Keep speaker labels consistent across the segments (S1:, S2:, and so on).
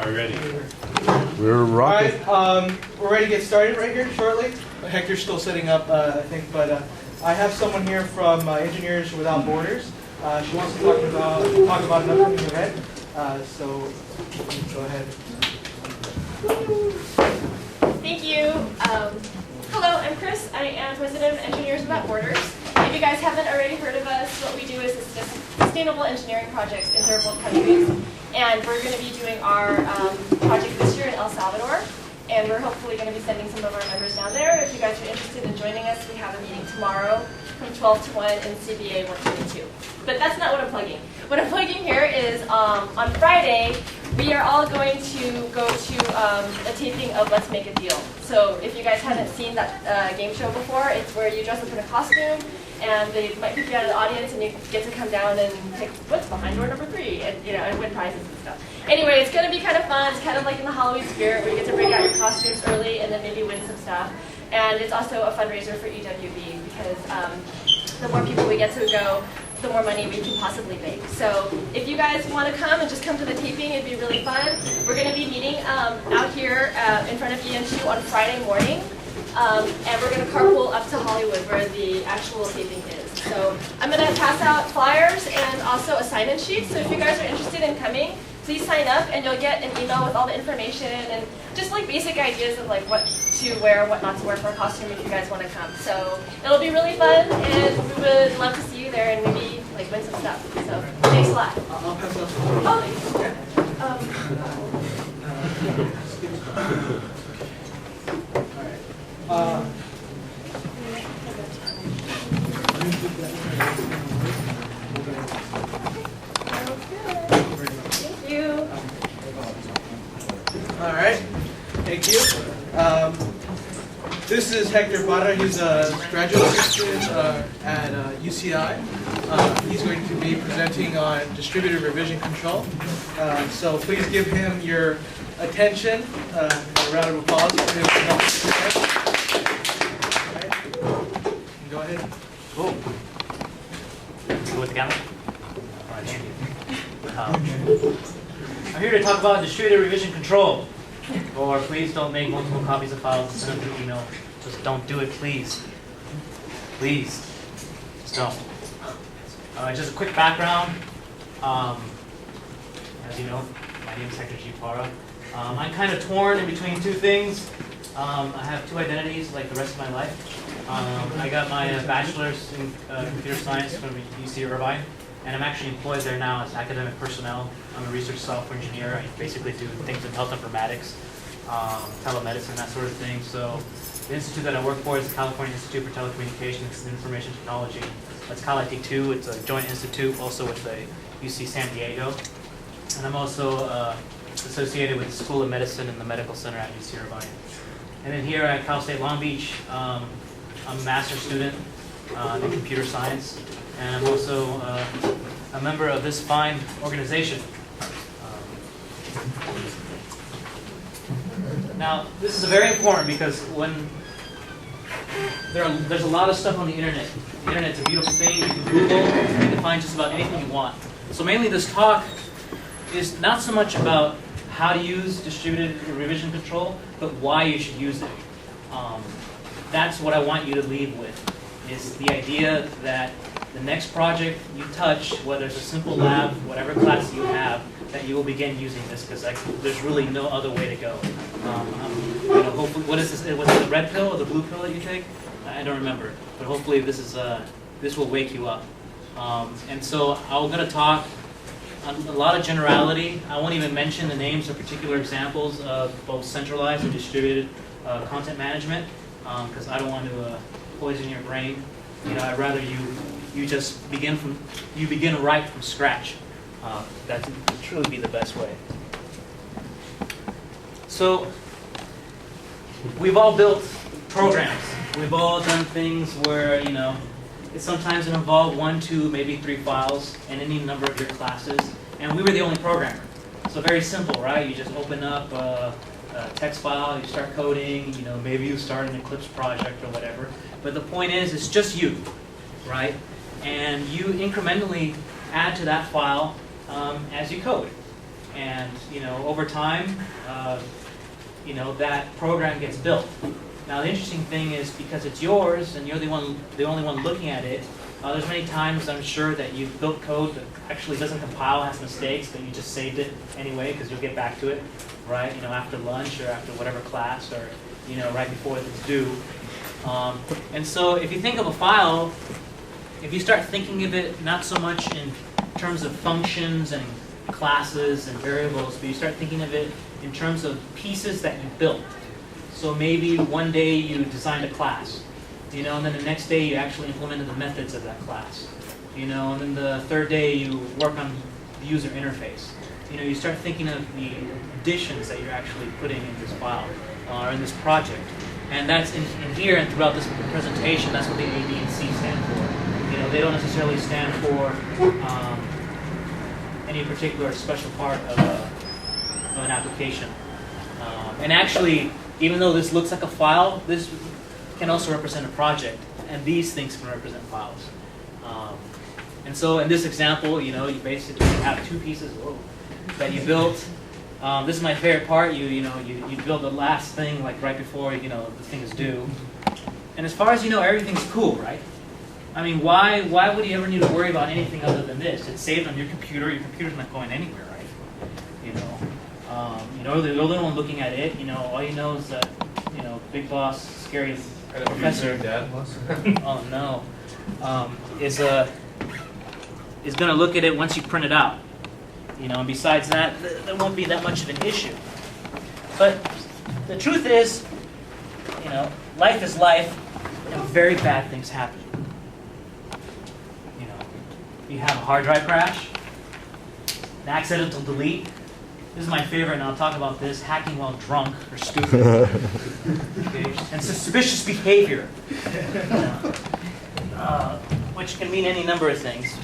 S1: Are we ready?
S2: We're rocking.
S3: All right, we're ready to get started right here shortly. Hector's still setting up, I think, but I have someone here from Engineers Without Borders. She wants to talk about an upcoming event. So go ahead.
S4: Thank you. Hello, I'm Chris. I am president of Engineers Without Borders. If you guys haven't already heard of us, what we do is sustainable engineering projects in third world countries. And we're going to be doing our project this year in El Salvador. And we're hopefully going to be sending some of our members down there. If you guys are interested in joining us, we have a meeting tomorrow from 12 to 1 in CBA 122. But that's not what I'm plugging. What I'm plugging here is on Friday, we are all going to go to a taping of Let's Make a Deal. So if you guys haven't seen that game show before, it's where you dress up in a costume and they might pick you out of the audience and you get to come down and pick what's behind door number 3 and, and win prizes and stuff. Anyway, it's going to be kind of fun. It's kind of like in the Halloween spirit where you get to bring out your costumes early and then maybe win some stuff. And it's also a fundraiser for EWB because the more people we get to go, the more money we can possibly make. So if you guys want to come and just come to the taping, it'd be really fun. We're going to be meeting out here in front of EN2 on Friday morning. And we're going to carpool up to Hollywood where the actual taping is. So I'm going to pass out flyers and also assignment sheets. So if you guys are interested in coming, please sign up and you'll get an email with all the information and just like basic ideas of like what to wear, what not to wear for a costume if you guys want to come. So it'll be really fun and we would love to see you there and maybe like win some stuff. So thanks a lot.
S3: I'll pass it up.
S4: Oh, thank you.
S3: All right, thank you. This is Hector Parra. He's a graduate student at UCI. He's going to be presenting on distributed revision control. So please give him your attention. A round of applause for him. Go ahead.
S5: Cool. Go with the camera? All right, handy. I'm here to talk about distributed revision control. Or please don't make multiple copies of files and send them through email. Just don't do it, please. Please. Just don't. Just a quick background. As you know, my name is Hector Parra. I'm kind of torn in between two things. I have two identities like the rest of my life. I got my bachelor's in computer science from UC Irvine, and I'm actually employed there now as academic personnel. I'm a research software engineer. I basically do things in health informatics, telemedicine, that sort of thing. So the institute that I work for is the California Institute for Telecommunications and Information Technology. That's CALIT-2. It's a joint institute also with the UC San Diego. And I'm also associated with the School of Medicine and the Medical Center at UC Irvine. And then here at Cal State Long Beach, I'm a master's student in computer science. And I'm also a member of this fine organization. Now, this is very important because when there's a lot of stuff on the internet. The internet's a beautiful thing. You can Google, you can find just about anything you want. So mainly this talk is not so much about how to use distributed revision control, but why you should use it. That's what I want you to leave with, is the idea that the next project you touch, whether it's a simple lab, whatever class you have, that you will begin using this because there's really no other way to go. Hopefully, what is this? Was it the red pill or the blue pill that you take? I don't remember, but hopefully this will wake you up. And so I'm going to talk on a lot of generality. I won't even mention the names or particular examples of both centralized and distributed content management because I don't want to poison your brain. I'd rather you just begin right from scratch. That would truly be the best way. So we've all built programs. We've all done things where it sometimes involved 1, 2, maybe 3 files in any number of your classes, and we were the only programmer. So very simple, right? You just open up a text file, you start coding. Maybe you start an Eclipse project or whatever. But the point is, it's just you, right? And you incrementally add to that file as you code. And over time, that program gets built. Now the interesting thing is, because it's yours and you're the only one looking at it, there's many times I'm sure that you've built code that actually doesn't compile, has mistakes, but you just saved it anyway because you'll get back to it, right? After lunch or after whatever class, or right before it's due. And so if you think of a file, if you start thinking of it not so much in terms of functions and classes and variables, but you start thinking of it in terms of pieces that you built. So maybe one day you designed a class, and then the next day you actually implemented the methods of that class, and then the third day you work on the user interface. You start thinking of the additions that you're actually putting in this file or in this project. And that's in here and throughout this presentation, that's what the A, B, and C stand for. They don't necessarily stand for any particular special part of an application. And actually, even though this looks like a file, this can also represent a project, and these things can represent files. And so in this example, you basically have two pieces that you built. This is my favorite part. You build the last thing like right before the thing is due. And as far as everything's cool, right? I mean, why would you ever need to worry about anything other than this? It's saved on your computer. Your computer's not going anywhere, right? You're the only one looking at it. All you know is that big boss, scary professor.
S2: Dad was?
S5: Oh no, is going to look at it once you print it out. And besides that, there won't be that much of an issue. But the truth is, life is life, and very bad things happen. You have a hard drive crash, an accidental delete. This is my favorite, and I'll talk about this: hacking while drunk or stupid, okay? And suspicious behavior, which can mean any number of things.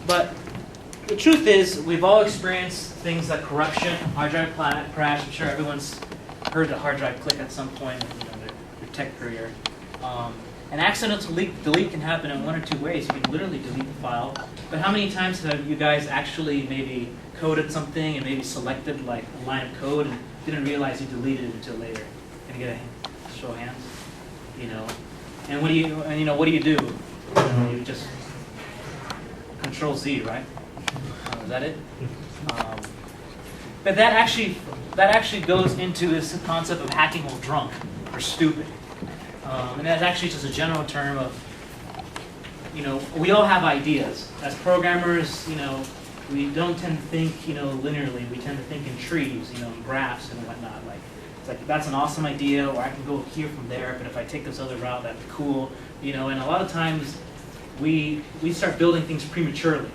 S5: But the truth is, we've all experienced things like corruption, hard drive crash. I'm sure everyone's heard the hard drive click at some point in their tech career. An accidental delete can happen in one or two ways. You can literally delete the file. But how many times have you guys actually maybe coded something and maybe selected like a line of code and didn't realize you deleted it until later? Can I get a show of hands? And what do you do? You just Control Z, right? Is that it? But that actually goes into this concept of hacking while drunk or stupid. And that's actually just a general term of, we all have ideas. As programmers, we don't tend to think, linearly. We tend to think in trees, in graphs and whatnot. It's like, that's an awesome idea, or I can go here from there, but if I take this other route, that'd be cool. And a lot of times, we start building things prematurely.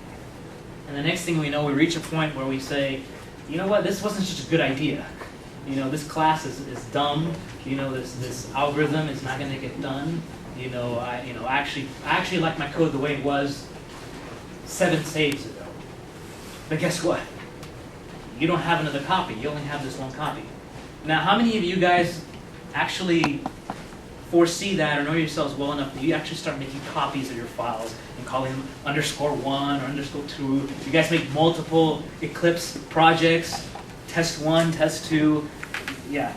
S5: And the next thing we know, we reach a point where we say, you know what, this wasn't such a good idea. This class is dumb. This algorithm is not going to get done. I actually like my code the way it was 7 saves ago. But guess what? You don't have another copy. You only have this one copy. Now, how many of you guys actually foresee that or know yourselves well enough that you actually start making copies of your files and calling them _1 or _2? You guys make multiple Eclipse projects, test 1, test 2. Yeah,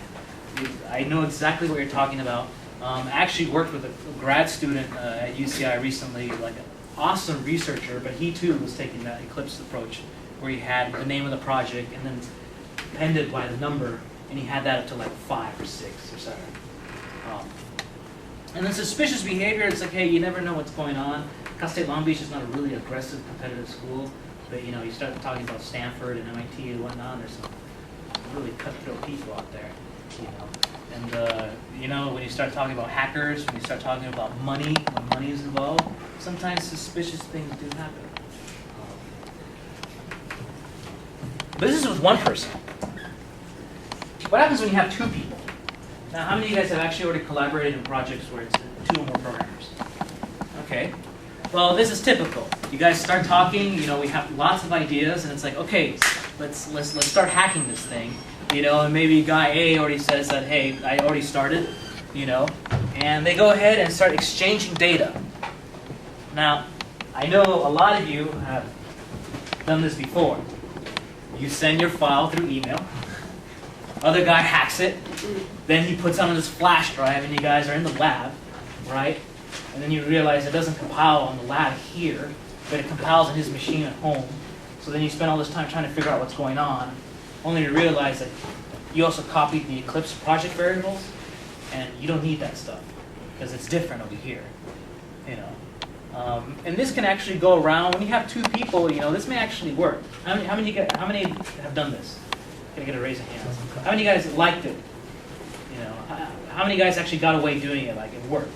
S5: I know exactly what you're talking about. I actually worked with a grad student at UCI recently, like an awesome researcher, but he too was taking that Eclipse approach where he had the name of the project and then penned it by the number, and he had that up to like 5 or 6 or 7. And then suspicious behavior, it's like, hey, you never know what's going on. Cal State Long Beach is not a really aggressive, competitive school, but you start talking about Stanford and MIT and whatnot, there's some really cutthroat people out there, And when you start talking about hackers, when you start talking about money, when money is involved, sometimes suspicious things do happen. But this is with one person. What happens when you have 2 people? Now, how many of you guys have actually already collaborated in projects where it's 2 or more programmers? Okay. Well, this is typical. You guys start talking, we have lots of ideas, and it's like, okay, let's start hacking this thing. And maybe guy A already says that, hey, I already started, and they go ahead and start exchanging data. Now, I know a lot of you have done this before. You send your file through email. Other guy hacks it. Then he puts it on this flash drive, and you guys are in the lab, right? And then you realize it doesn't compile on the lab here, but it compiles on his machine at home. So then you spend all this time trying to figure out what's going on, only to realize that you also copied the Eclipse project variables, and you don't need that stuff because it's different over here, you know. And this can actually go around when you have two people. You know, this may actually work. How many have done this? Can I get a raise of hands? How many guys liked it? You know, how many guys actually got away doing it? Like it worked?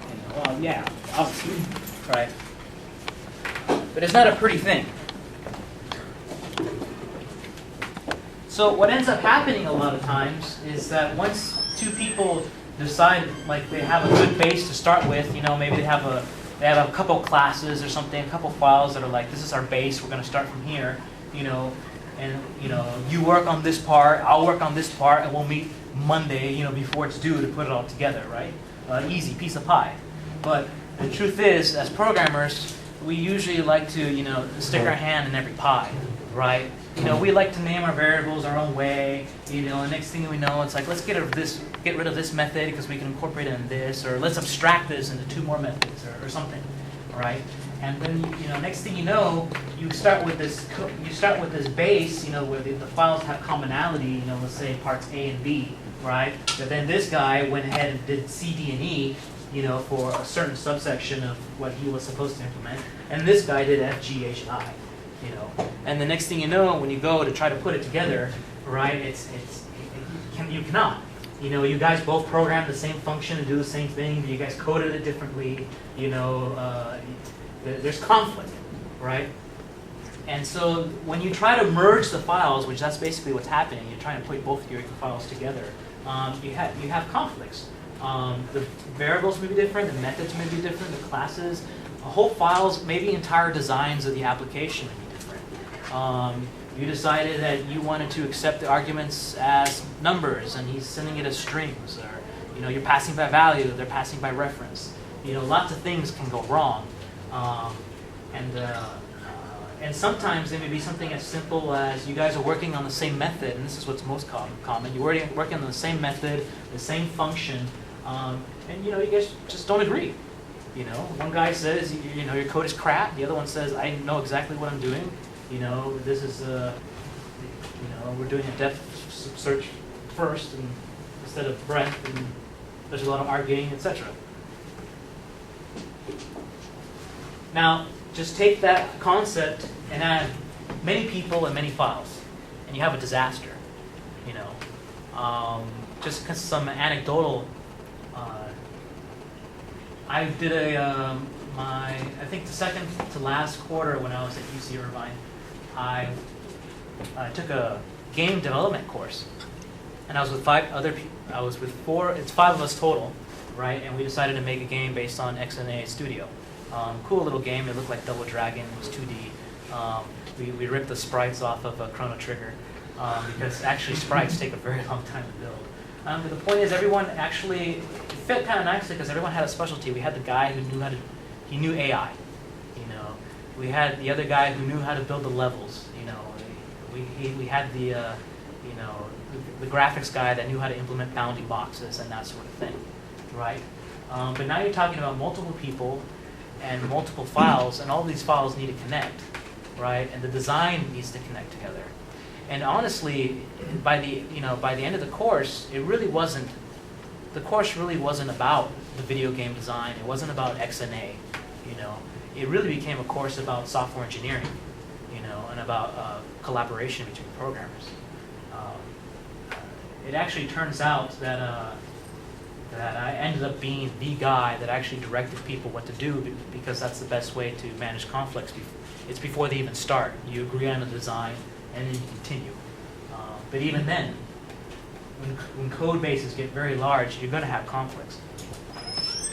S5: You know, well, yeah, obviously, right? But it's not a pretty thing. So what ends up happening a lot of times is that once two people decide, like they have a good base to start with, you know, maybe they have a couple classes or something, a couple files that are like, this is our base, we're going to start from here, you know, and you know, you work on this part, I'll work on this part, and we'll meet Monday, you know, before it's due to put it all together, right? Easy, piece of pie. But the truth is, as programmers, we usually like to, you know, stick our hand in every pie, right? You know, we like to name our variables our own way. You know, and next thing we know, it's like, let's get rid of this method because we can incorporate it in this, or let's abstract this into two more methods, or something, right? And then, you know, next thing you know, you start with this base, you know, where the files have commonality. You know, let's say parts A and B, right? But then this guy went ahead and did C, D, and E, you know, for a certain subsection of what he was supposed to implement, and this guy did F, G, H, and I. You know, and the next thing you know, when you go to try to put it together, right? You cannot. You know, you guys both program the same function and do the same thing, but you guys coded it differently. You know, there's conflict, right? And so when you try to merge the files, which that's basically what's happening, you're trying to put both your files together. You have conflicts. The variables may be different, the methods may be different, the classes, whole files, maybe entire designs of the application may be different. You decided that you wanted to accept the arguments as numbers, and he's sending it as strings, or you know, you're passing by value, they're passing by reference. You know, lots of things can go wrong, and sometimes it may be something as simple as you guys are working on the same method, and this is what's most common. You're working on the same method, the same function, and you know, you guys just don't agree. You know, one guy says, you know, your code is crap. The other one says, I know exactly what I'm doing. You know, this is, you know, we're doing a depth search first instead of breadth, and there's a lot of arguing, etc. Now, just take that concept and add many people and many files, and you have a disaster. You know, just some anecdotal. I did I think the second to last quarter when I was at UC Irvine, I took a game development course, and I was with 5 other people. I was with 4. It's 5 of us total, right? And we decided to make a game based on XNA Studio. Cool little game. It looked like Double Dragon. It was 2D. We ripped the sprites off of Chrono Trigger because actually sprites take a very long time to build. But the point is, everyone actually fit kind of nicely because everyone had a specialty. We had the guy who knew AI. You know, we had the other guy who knew how to build the levels. You know, we had the you know, the graphics guy that knew how to implement bounding boxes and that sort of thing, right? But now you're talking about multiple people and multiple files, and all these files need to connect, right? And the design needs to connect together. And honestly, by the end of the course, the course really wasn't about the video game design. It wasn't about XNA, you know. It really became a course about software engineering, you know, and about collaboration between programmers. It actually turns out that I ended up being the guy that actually directed people what to do, because that's the best way to manage conflicts. It's before they even start. You agree on the design, and then you continue. But even then, when code bases get very large, you're going to have conflicts.